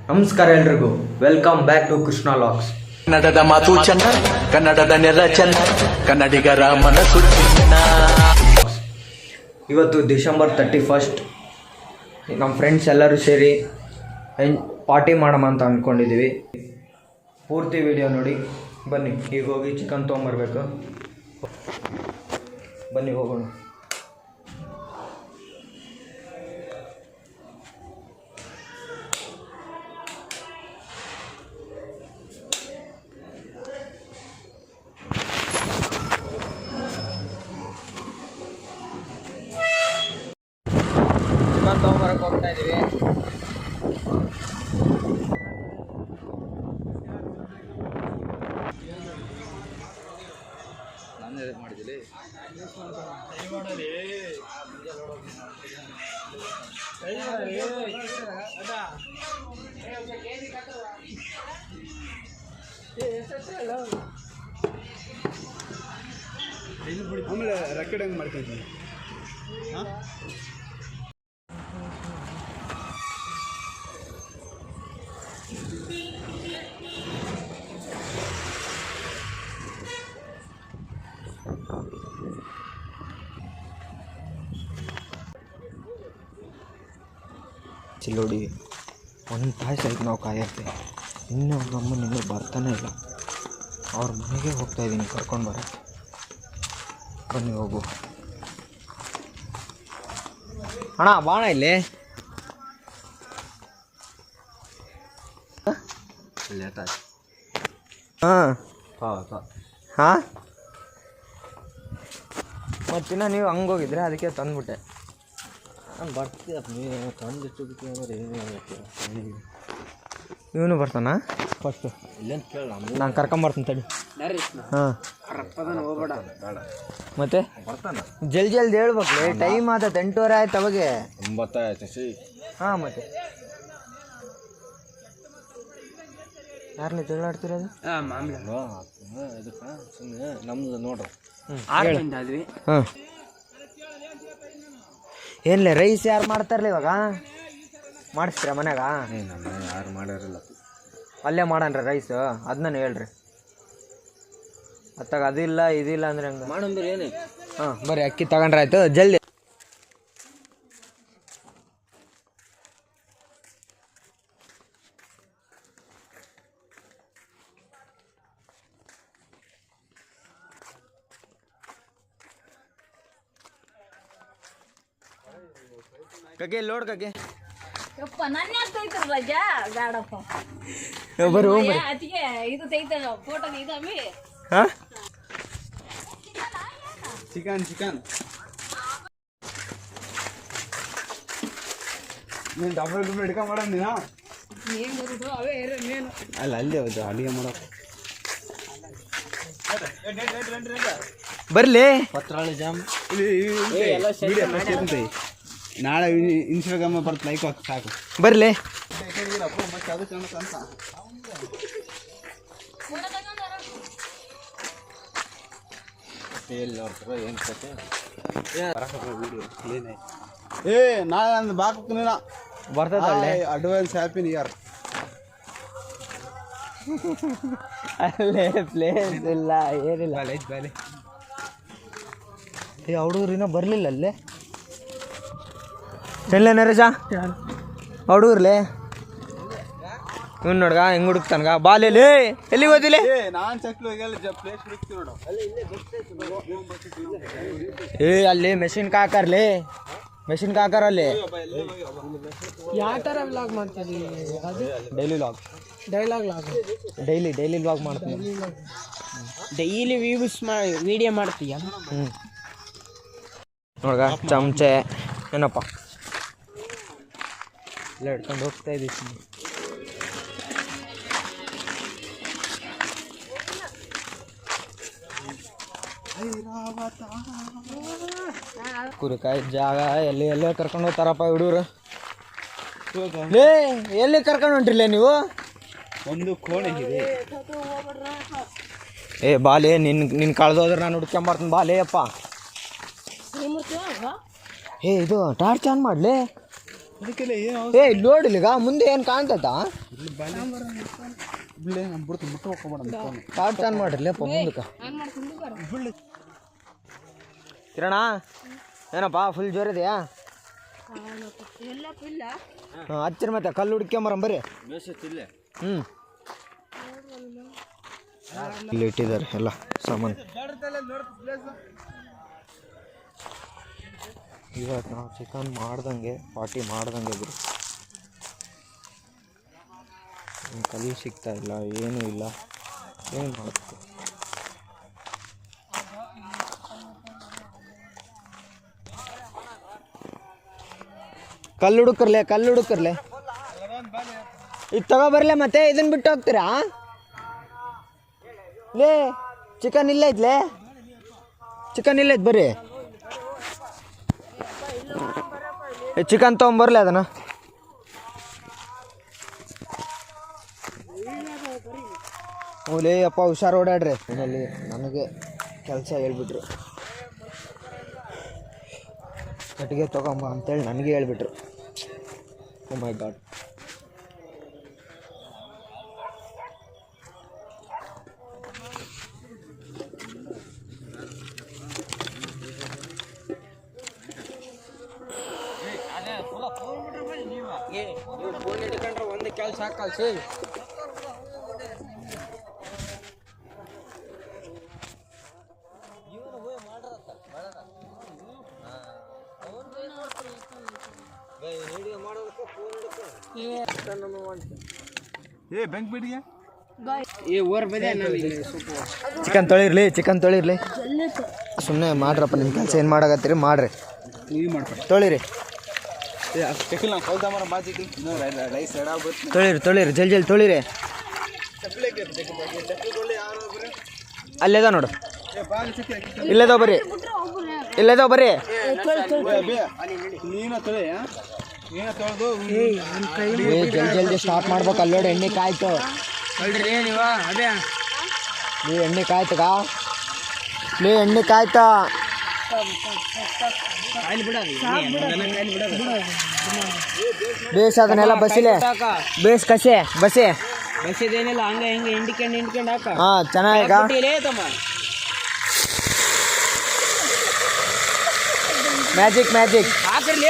ನಮಸ್ಕಾರ ಎಲ್ರಿಗೂ, welcome back to Krishna ಲಾಕ್ಸ್. ಕನ್ನಡದ ಮಾತು ಚೆನ್ನ, ಕನ್ನಡದ ನೆಲ ಚೆನ್ನ, ಕನ್ನಡಿಗರ ಮನಸ್ಸು ಚಿನ್ನ. ಇವತ್ತು ಡಿಸೆಂಬರ್ 31. ನಮ್ಮ ಫ್ರೆಂಡ್ಸ್ ಎಲ್ಲರೂ ಸೇರಿ ಪಾರ್ಟಿ ಮಾಡೋಣ ಅಂತ ಅಂದ್ಕೊಂಡಿದ್ದೀವಿ. ಪೂರ್ತಿ ವಿಡಿಯೋ ನೋಡಿ. ಬನ್ನಿ, ಈಗ ಹೋಗಿ ಚಿಕನ್ ತೊಗೊಂಬರ್ಬೇಕು. ಬನ್ನಿ ಹೋಗೋಣ. ಚಿಕನ್ ತೊಗೊಂಬರಕ್ಕೆ ಹೋಗ್ತಾ ಇದ್ದೀವಿ. ಆಮೇಲೆ ರೆಕಾರ್ಡ್ ಹೆಂಗೆ ಮಾಡ್ಕೊಂತೀನಿ. ಚಿಲ್ಲೋಡಿ ಒಂದು ತಾಸು ಆಯ್ತು ನಾವು ಕಾಯತ್ತೆ. ಇನ್ನೂ ನಮ್ಮನ್ನು ಇನ್ನೂ ಬರ್ತಾನೆ ಇಲ್ಲ. ಅವ್ರ ಮನೆಗೆ ಹೋಗ್ತಾ ಇದ್ದೀನಿ ಕರ್ಕೊಂಡು ಬರೋಕ್ಕೆ. ಬನ್ನಿ ಹೋಗು. ಅಣ್ಣ ಬಾಣ ಇಲ್ಲಿ. ಹಾಂ ಹಾಂ ಮತ್ತಿನ್ನ ನೀವು ಹಂಗೆ ಹೋಗಿದ್ರೆ ಅದಕ್ಕೆ ತಂದುಬಿಟ್ಟೆ. ನಾನು ಬರ್ತೀಯಪ್ಪ, ನೀವು ತಂದಿಟ್ಟು ಅಂದ್ರೆ ಇವನು ಬರ್ತಾನ ಫಸ್ಟು ಇಲ್ಲೇನು ಕೇಳ. ನಾನು ಕರ್ಕೊಂಬರ್ತೀನಿ ತಡಿ. ಹಾಂ ಮತ್ತೆ ಬರ್ತಾನೆ. ಜಲ್ದಿ ಹೇಳ್ಬೇಕು. ಟೈಮ್ ಆದ 8:30 ಆಯ್ತು. ಅವಾಗೆ 9 ಆಯ್ತು. ಹಾಂ ಮತ್ತೆ ಯಾರನ್ನ ಜಗಳಾಡ್ತಿರೋದು? ನಮ್ದು ನೋಡ್ರಿ. ಹಾಂ ಏನ್ಲೇ ರೈಸ್ ಯಾರು ಮಾಡ್ತಾರಲ್ಲ ಇವಾಗ? ಮಾಡಿಸ್ತೀರ ಮನ್ಯಾಗ? ಯಾರು ಮಾಡ್ಯಾರಿಲ್ಲ. ಅಲ್ಲೇ ಮಾಡಣ್ರಿ ರೈಸ್. ಅದನ್ನ ಹೇಳ್ರಿ. ಅತ್ತಾಗ ಅದಿಲ್ಲ ಇದಿಲ್ಲ ಅಂದ್ರೆ ಹಂಗೆ ಮಾಡಂದ್ರೆ ಏನೇ. ಹಾಂ ಬರ್ರಿ, ಅಕ್ಕಿ ತಗೊಂಡ್ರೆ ಆಯ್ತು. ಜಲ್ದಿ ಕಗೆ ಲೋಡ್ ಕಗೆ. ಯಪ್ಪ ನನ್ನ ಯಾಕೆ ತೆಗಿತಾರ ರಜಾ? ಬೇಡಪ್ಪ ಬರ್ರಿ ಹೋಗ್ರಿ. ಅದಕ್ಕೆ ಇದು ತೆಗಿತಾರ ಫೋಟೋ ಇದಾವೆ. ಹಾಂ ಚಿಕನ್ ನೀನು ಡಬ್ಬಲ್ ಹಿಡ್ಕೊಂಡು ಮಾಡೋದು ನೀನು. ಏನು ಬರುತ್ತೋ ಅವೇ ಮೇನು. ಅಲ್ಲ ಅಲ್ಲಿ ಹೌದು ಅಡುಗೆ ಮಾಡೋದು. ಬರ್ಲಿ ಪತ್ರಾಳಿ ಜಾಮ್ ನಾಳೆ ಇನ್ಸ್ಟಾಗ್ರಾಮ್ ಬರ್ತ ಲೈಕ್ ಹಾಕಿ ಸಾಕು. ಬರ್ಲಿ ಮತ್ತೆ ಅದು ಕಾಣುತ್ತಂತ. ಏನು ಕತೆ ನಾಳೆ ನಂದು ಬಾಕು ನೀನ ಬರ್ತದೆ. Advance happy new year. ಅಲ್ಲೇ ಪ್ಲೇಸ್ ಇಲ್ಲ ಏನಿಲ್ಲ. ಹುಡುಗರು ಇನ್ನೂ ಬರಲಿಲ್ಲ ಅಲ್ಲೇ. ಎಲ್ಲ ನರೇಶ ಹುಡುಗರ್ಲೆ ಇವ್ನು ನೋಡ್ಗ ಹೆಂಗೆ ಹುಡುಕ್ತಾನಗ. ಬಾಲೇಲಿ ಎಲ್ಲಿಗೆ ಹೋದಿಲ್ಲ? ನಾನು ಚಕ್ಲು ಪ್ಲೇಸ್ ಹುಡುಕ್ತೀವಿ ನೋಡು. ಅಲ್ಲಿ ಮೆಷಿನ್ಕಾಯಿ ಹಾಕಾರ್ಲಿ. ಮೆಷಿನ್ಕಾಯಿ ಹಾಕಾರಲ್ಲಿ ಯಾವ ಥರ ವ್ಲಾಗ್ ಮಾಡ್ತೀವಿ? Daily vlog. ಡೈಲಿ ವ್ಲಾಗ್ ಮಾಡ್ತೀನಿ. ಡೈಲಿ ವ್ಯೂಸ್ ವಿಡಿಯೋ ಮಾಡ್ತೀಯ? ನೋಡ್ಗ ಚಮಚೆ ಏನಪ್ಪ ಎಲ್ಲ ಹಿಡ್ಕೊಂಡು ಹೋಗ್ತಾ ಇದ್ದೀವಿ. ಕುರಿಕಾಯಿ ಜಾಗ ಎಲ್ಲೇ ಕರ್ಕೊಂಡು ಹೋಗ್ತಾರಪ್ಪ ಹುಡುಗರು. ಎಲ್ಲಿ ಕರ್ಕೊಂಡು ಹೊಂಟ್ರಿಲ್ಲ ನೀವು? ಒಂದು ಕೋಣೆ ಇದೆ. ಬಾಲೆ ನಿನ್ನ ಕಳ್ದೋದ್ರೆ ನಾನು ಹುಡ್ಕೊಂಬರ್ತೀನಿ. ಬಾಲೆ ಅಪ್ಪ. ಇದು ಟಾರ್ಚ್ ಆನ್ ಮಾಡಲಿ. ಅದಕ್ಕೆಲ್ಲ ಏನು ಏ ನೋಡಿಲಿಗ ಮುಂದೆ ಏನು ಕಾಣ್ತೈತಾ ಮುಟ್ಟು ಹೋಗ್ಕೊಬೇಡ ಕಾಡ್ ಚಾನ್ ಮಾಡಿರ್ಲಿಪ್ಪ ಮುಂದಕ್ಕೆ ಕಿರಣ ಏನಪ್ಪ ಫುಲ್ ಜೋರಿದೆಯಾ ಹಾಂ ಹಚ್ಚಿರ ಮತ್ತೆ ಕಲ್ಲು ಹುಡ್ಕೊಂಬರಂ ಬರ್ರಿ ಹ್ಞೂ ಇಲ್ಲಿ ಇಟ್ಟಿದ್ದಾರೆ ಎಲ್ಲ ಸಾಮಾನು ಇವತ್ತು ನಾವು ಚಿಕನ್ ಮಾಡ್ದಂಗೆ ಪಾರ್ಟಿ ಮಾಡ್ದಂಗೆ ಇದ್ರು ಕಲಿ ಸಿಗ್ತಾ ಇಲ್ಲ ಏನೂ ಇಲ್ಲ ಏನು ಮಾಡಬೇಕು ಕಲ್ಲು ಹುಡುಕರ್ಲೆ ಇದು ತಗೊಬರ್ಲೆ ಮತ್ತೆ ಇದನ್ನ ಬಿಟ್ಟು ಹೋಗ್ತೀರಾ ಲೇ ಚಿಕನ್ ಇಲ್ಲ ಐತ್ಲೆ ಚಿಕನ್ ಇಲ್ಲ ಐತ್ ಬರ್ರಿ ಚಿಕನ್ ತೊಗೊಂಬರ್ಲಿ ಅದನ್ನ ಓಲೇ ಅಪ್ಪ ಹುಷಾರು ಓಡಾಡ್ರಿ ಮನೇಲಿ ನನಗೆ ಕೆಲಸ ಹೇಳ್ಬಿಟ್ರು ಕಟ್ಟಿಗೆ ತೊಗೊಂಬ ಅಂತೇಳಿ ನನಗೆ ಹೇಳ್ಬಿಟ್ರು ಓ ಮೈ ಗಾಡ್ ಒಂದು ಕೆಲಸ ಕಳ್ಸಿ ಏ ಬೆಂಕ್ ಬಿಡಿಗೆ ಚಿಕನ್ ತೊಳಿರ್ಲಿ ಸುಮ್ಮನೆ ಮಾಡ್ರಪ್ಪ ನಿಮ್ಮ ಕೆಲಸ ಏನು ಮಾಡಾಕತ್ತೀರಿ ಮಾಡ್ರಿ ನೀವು ಮಾಡ್ಕೊಳ್ಳಿ ತೊಳಿರಿ ಚೆಕ್ಕಿಲ್ಲ ನಾವು ಕೌಲ್ದ ಮರ ಬಾಜಿಗೆ ರೈಸ್ ಎಡಾಗ್ಬಿಟ್ಟು ತೊಳಿರಿ ಜಲ್ದಿ ತೊಳಿರಿ ಅಲ್ಲೇದ ನೋಡು ಇಲ್ಲೇದಾವ ಬರ್ರಿ ನೀನು ತೊಳೆ ನೀನು ತೊಳೆದು ಜಲ್ದಿ ಸ್ಟಾಪ್ ಮಾಡ್ಬೇಕು ಅಲ್ಲೋಡಿ ಎಣ್ಣೆ ಕಾಯ್ತು ನೀವು ಎಣ್ಣೆ ಕಾಯ್ತಗ ಎಣ್ಣೆ ಕಾಯ್ತಾ ಬೇಸ್ ಅದನ್ನೆಲ್ಲ ಬಸಿಲೆ ಬೇಸ್ ಬಸೇದೇನಿಲ್ಲ ಹಂಗೆ ಹಿಂಗೆ ಹಿಂಡ್ಕೊಂಡು ಹಾಕ ಹಾಂ ಚೆನ್ನಾಗ ಮ್ಯಾಜಿಕ್ ಹಾಕಿರ್ಲಿ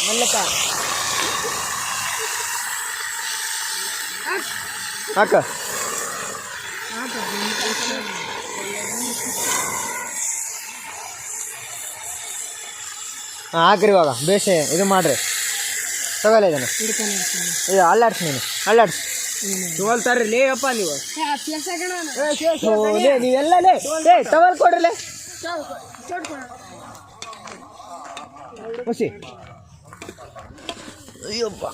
ಮಲ್ಲಕ ಹಾಕ ಹಾಕ್ರಿ ಇವಾಗ ಬೇಸೆ ಇದು ಮಾಡ್ರಿ ತಗೊಳ್ಳಿ ಇದನ್ನು ಇದು ಅಲ್ಲಾಡ್ಸಿ ತೋಲ್ತಾರ್ರಿ ಲೇ ಅಪ್ಪ ನೀವು ನೀವೆಲ್ಲ ಟವಲ್ ಕೊಡ್ರಲೆ ಖುಷಿ ಅಯ್ಯಪ್ಪ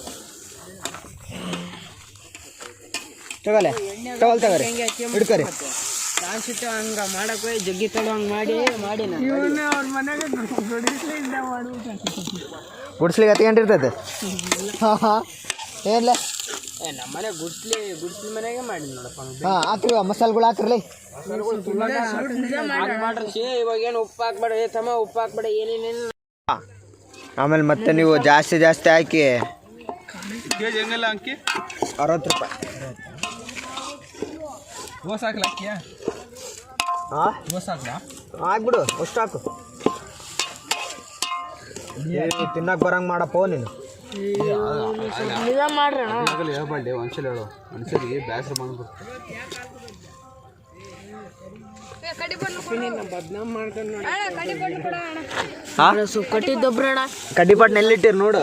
ತಗೊಳ್ಳೆ ಟವಲ್ ತಗೋರಿ ಹಿಡ್ಕರಿ ಕಾನ್ಸಿಟ್ಟು ಹಂಗ ಮಾಡಕ್ ಹೋಗಿ ಜಗ್ಗಿ ತಗೋ ಹಂಗೆ ಮಾಡಿ ಗುಡ್ಸ್ಲಿಗೆ ಹತ್ಕೊಂಡಿರ್ತೈತೆ ಹಾಂ ಏನ್ಲ ನಮ್ಮ ಮನೆ ಗುಡ್ಸ್ಲಿ ಮನೆಗೆ ಮಾಡಿ ನೋಡಪ್ಪ ಹಾಂ ಹಾಕ್ರಿ ಮಸಾಲೆಗಳು ಹಾಕ್ರಲಿ ಮಾಡ್ರಿ ಇವಾಗ ಏನು ಉಪ್ಪು ಹಾಕ್ಬೇಡ ಉಪ್ಪು ಹಾಕ್ಬೇಡ ಏನೇನೇನು ಆಮೇಲೆ ಮತ್ತೆ ನೀವು ಜಾಸ್ತಿ ಹಾಕಿ ಕೆಜಿ ಹೆಂಗೆಲ್ಲ ಅಂಕಿ 60 ರೂಪಾಯಿ ಓಸ್ ಹಾಕ್ಲಾಕಿಯಾ ಹಾಂ ಓಸ್ ಹಾಕ್ಲಾ ಹಾಕ್ಬಿಡು ಅಷ್ಟು ಹಾಕು ತಿನ್ನಕ್ಕೆ ಬರಂಗೆ ಮಾಡಪ್ಪ ನೀನು ಹೇಳ್ಬಾರ್ದು ಒಂದ್ಸಲ ಹೇಳು ಒಂದ್ಸಲಿ ಬೇಸರ ಬಂದ್ಬಿಟ್ಟು ಕಡ್ಡಿಪಟ್ಟು ಎಲ್ಲಿಟ್ಟಿರಿ ನೋಡು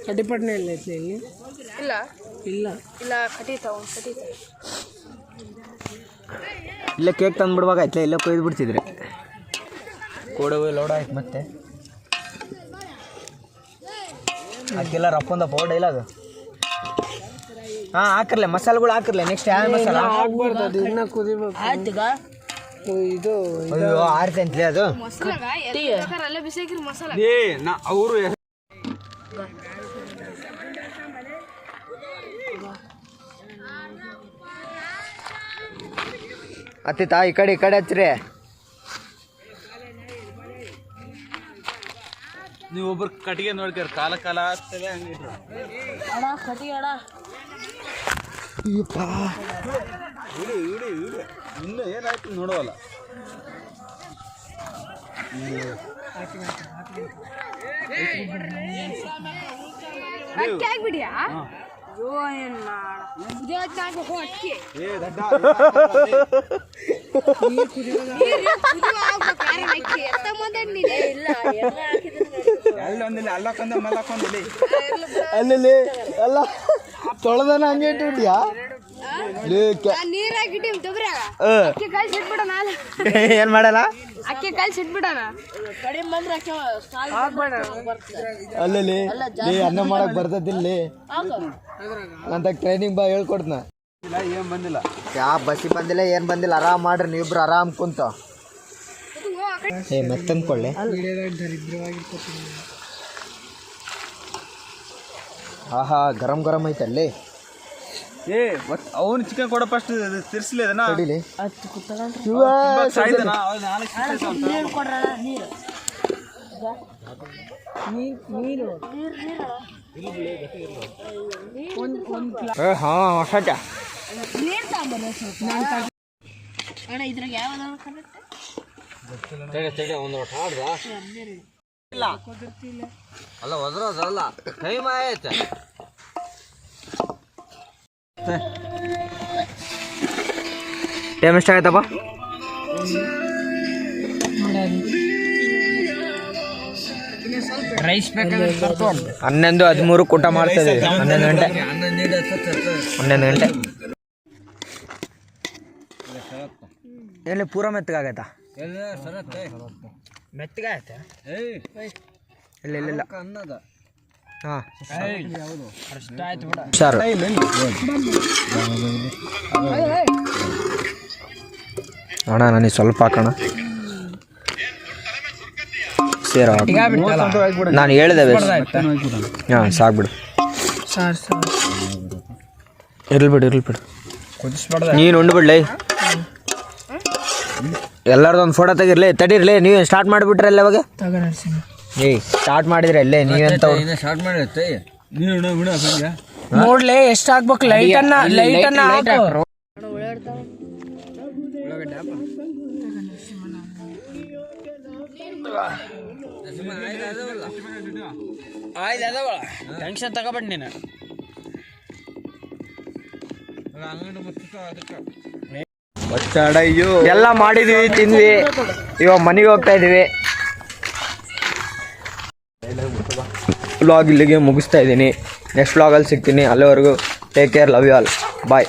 ಕಡ್ಡಿಪಟ್ನೆ ಇಲ್ಲ ಇಲ್ಲೇ ಕೇಕ್ ತಂದು ಬಿಡ್ಬೇಕಾಯ್ತಲ್ಲ ಇಲ್ಲೇ ಕೊಯ್ದು ಬಿಡ್ತಿದ್ರಿ ಕೋಡವೆ ಲೋಡ ಆಯ್ತು ಮತ್ತೆ ಹಾಕಿಲ್ಲ ರಪ್ಪಂದ ಪೌಡ್ ಡೈಲಾಗ್ ಹಾಂ ಹಾಕಿರ್ಲೆ ಮಸಾಲೆಗಳು ಹಾಕಿರ್ಲೆ ನೆಕ್ಸ್ಟ್ ಯಾವ ಮಸಾಲ ಹಾಕ್ಬಾರ್ದು ಅದು ಇನ್ನ ಕುದಿಬೇಕು ಇದು ಆರ್ತಿ ಅಂತಲೇ ಅದು ಅವರು ಅತ್ತಿತಾ ಈ ಕಡೆ ಹಚ್ಚ್ರಿ. ನೀವು ಒಬ್ರು ಕಟ್ಟಿಗೆ ನೋಡ್ಕರ್ ಕಾಲ ಆಗ್ತದೆ ಹಂಗೆ ಅಡ ಕಟಿ ಅಡ ಇಡಿ ಇನ್ನು ಏನಾಯ್ತು ನೋಡುವಲ್ಲ. ಅಕ್ಕಿ ಹಾಕ್ಬಿಡಿಯಾ? ಅಯ್ಯೋ ಏನ್ ಮಾಡ ಅಕ್ಕಿ ಇಲ್ಲ ಎಲ್ಲ ಹಾಕಿದ್ರೆ ಅಲ್ಲೊಂದಿಲ್ಲ ಅಲ್ಲಕ್ಕೊಂದ ಮಲ್ಲಕ್ಕೊಂದಿಲ್ಲ ಅಲ್ಲಿ ಅಲ್ಲ ತೊಳೆದನ ಹಂಗೆ ಇಟ್ಟಿದ್ಯಾ? ನೀರಾಗಿಟ್ಟಿ ಅಕ್ಕಿ ಕಾಯಿ ಸಿಟ್ಬಿಡಣ ಏನ್ ಮಾಡಲ್ಲ? ಅಕ್ಕಿ ಕಾಯಿ ಸಿಟ್ಬಿಡಣ ಕಡಿಮೆ ಬಂದ್ರೆ ಅಲ್ಲಿ ಅನ್ನ ಮಾಡಕ್ ಬರ್ತದಿಲ್ಲ ಅಂತ ಟ್ರೈನಿಂಗ್ ಬಾ ಹೇಳ್ಕೊಡ್ತನ. ಏನ್ ಬಂದಿಲ್ಲ, ಯಾ ಬಸ್ಸಿ ಬಂದಿಲ್ಲ ಏನ್ ಬಂದಿಲ್ಲ. ಆರಾಮ್ ಮಾಡ್ರಿ ನೀವಿಬ್ರು ಆರಾಮ್ ಕುಂತ. ಮೆತ್ತನ್ಕೊಳ್ಳಿ. ಆಹಾ ಗರಂ ಗರಂ ಐತಲ್ಲಿ. ಅವನು ಚಿಕನ್ ಕೊಡ ಫಸ್ಟ್ ತಿರ್ಸ್ಲಿ ಅದನ್ನ ತಡಿಲಿ. ನೀರು ಕೊಡ್ರಣ ನೀರು ಹಾ ಹೊಸಟ ನೀರು ತಗೊಂಬರ್ರಿ ಸ್ವಲ್ಪ ಅಣ್ಣ ಇದ್ರಾಗ ಯಾವ್ದು ಕರೆಕ್ಟ್ ಅಲ್ಲ ಒದ್ರಲ್ಲ ಟೈಮ್ ಆಯ್ತು. ಟೈಮ್ ಎಷ್ಟಾಗತ್ತಪ್ಪ? ರೈಸ್ ಬೇಕಾದ್ರೆ 11:13 ಊಟ ಮಾಡ್ತದೆ. 11 ಗಂಟೆ ಎಲ್ಲಿ ಪೂರ ಮೆತ್ತಗಾಗತ್ತಾ? ಮೆತ್ತಗಾಯ್ತ ಇಲ್ಲ ಹಾಂ ಆಯ್ತು ಬಿಡ. ಹುಷಾರು. ಅಣ್ಣ ನನಗೆ ಸ್ವಲ್ಪ ಹಾಕೋಣ ಸೇರ. ನಾನು ಹೇಳಿದೆ ಹಾಂ ಸಾಕ್ಬಿಡು. ಇರ್ಲ್ಬಿಡು ನೀನು ಉಂಡ್ಬಿಡ್ಲಿ. ಎಲ್ಲರದೊಂದು ಫೋಟೋ ತೆಗಿರ್ಲಿ. ತಡೀರ್ಲಿ. ನೀವು ಸ್ಟಾರ್ಟ್ ಮಾಡಿಬಿಟ್ರೆ ಅಲ್ಲ ಅವಾಗ ಸ್ಟಾರ್ಟ್ ಮಾಡಿದ್ರೆ ಅಲ್ಲೇ ನೀವೆಂತ ಸ್ಟಾರ್ಟ್ ಮಾಡಿರುತ್ತೆ. ನೋಡ್ಲೆ ಎಷ್ಟು ಹಾಕ್ಬೇಕು ಲೈಟ್ ಅನ್ನ ಹಾಕು. ಟೆನ್ಷನ್ ತಗೋಬೇಡ ನೀನು. ಎಲ್ಲ ಮಾಡಿದ್ವಿ ತಿಂದ್ವಿ. ಇವಾಗ ಮನೆಗೆ ಹೋಗ್ತಾ ಇದೀವಿ. ವ್ಲಾಗ್ ಇಲ್ಲಿಗೆ ಮುಗಿಸ್ತಾ ಇದ್ದೀನಿ. ನೆಕ್ಸ್ಟ್ ವ್ಲಾಗಲ್ಲಿ ಸಿಗ್ತೀನಿ. ಅಲ್ಲಿವರೆಗೂ take care. Love you all. Bye.